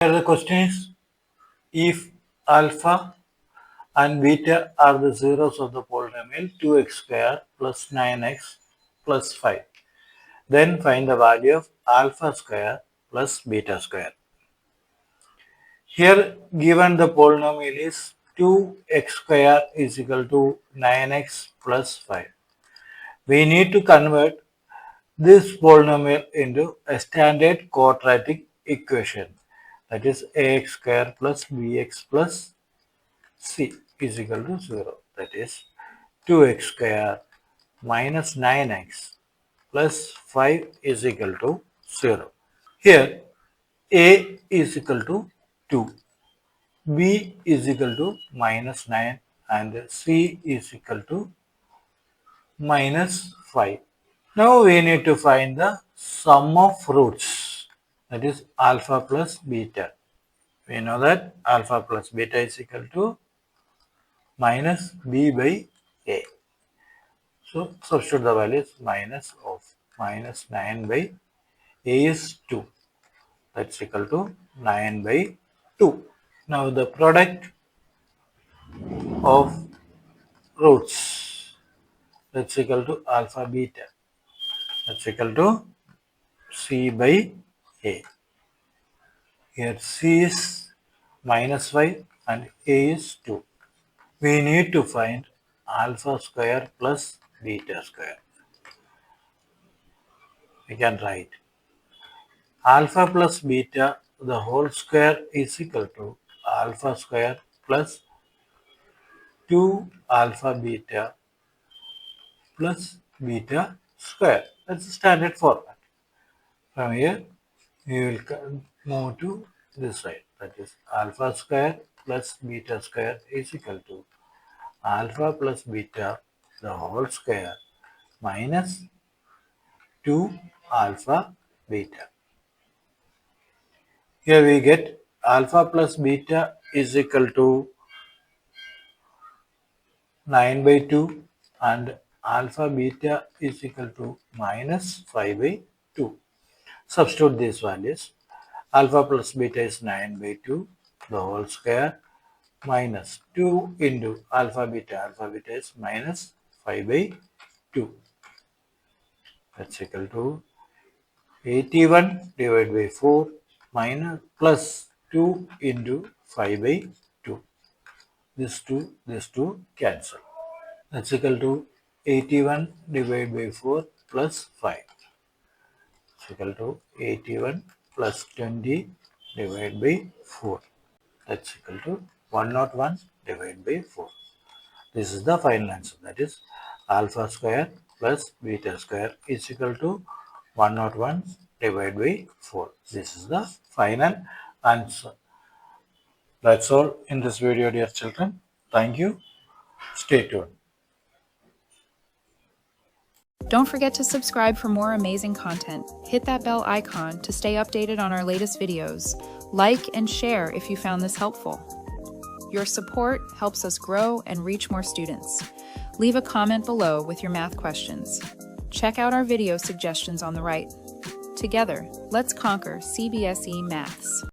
Here the question is, if alpha and beta are the zeros of the polynomial 2x square plus 9x plus 5, then find the value of alpha square plus beta square. Here given the polynomial is 2x square is equal to 9x plus 5. We need to convert this polynomial into a standard quadratic equation, that is ax square plus bx plus c is equal to 0. That is 2x square minus 9x plus 5 is equal to 0. Here a is equal to 2, b is equal to minus 9 and c is equal to minus 5. Now we need to find the sum of roots, that is alpha plus beta. We know that alpha plus beta is equal to minus b by a. So substitute the values minus of minus 9 by a is 2. That's equal to 9 by 2. Now the product of roots, that's equal to alpha beta. That's equal to c by a. Here c is minus 5 and a is 2. We need to find alpha square plus beta square. We can write alpha plus beta the whole square is equal to alpha square plus 2 alpha beta plus beta square. That's the standard format. From here, we will move to this side. That is alpha square plus beta square is equal to alpha plus beta the whole square minus 2 alpha beta. Here we get alpha plus beta is equal to 9 by 2 and alpha beta is equal to minus 5 by 2. Substitute these values. Alpha plus beta is 9 by 2 the whole square minus 2 into alpha beta is minus 5 by 2. That's equal to 81 divided by 4 minus plus 2 into 5 by 2. This 2 cancel. That's equal to 81 divided by 4 plus 5. It's equal to 81 plus 20 divided by 4. That's equal to 101 divided by 4. This is the final answer. That is alpha square plus beta square is equal to 101 divided by 4. This is the final answer. That's all in this video, dear children. Thank you. Stay tuned. Don't forget to subscribe for more amazing content. Hit that bell icon to stay updated on our latest videos. Like and share if you found this helpful. Your support helps us grow and reach more students. Leave a comment below with your math questions. Check out our video suggestions on the right. Together, let's conquer CBSE Maths.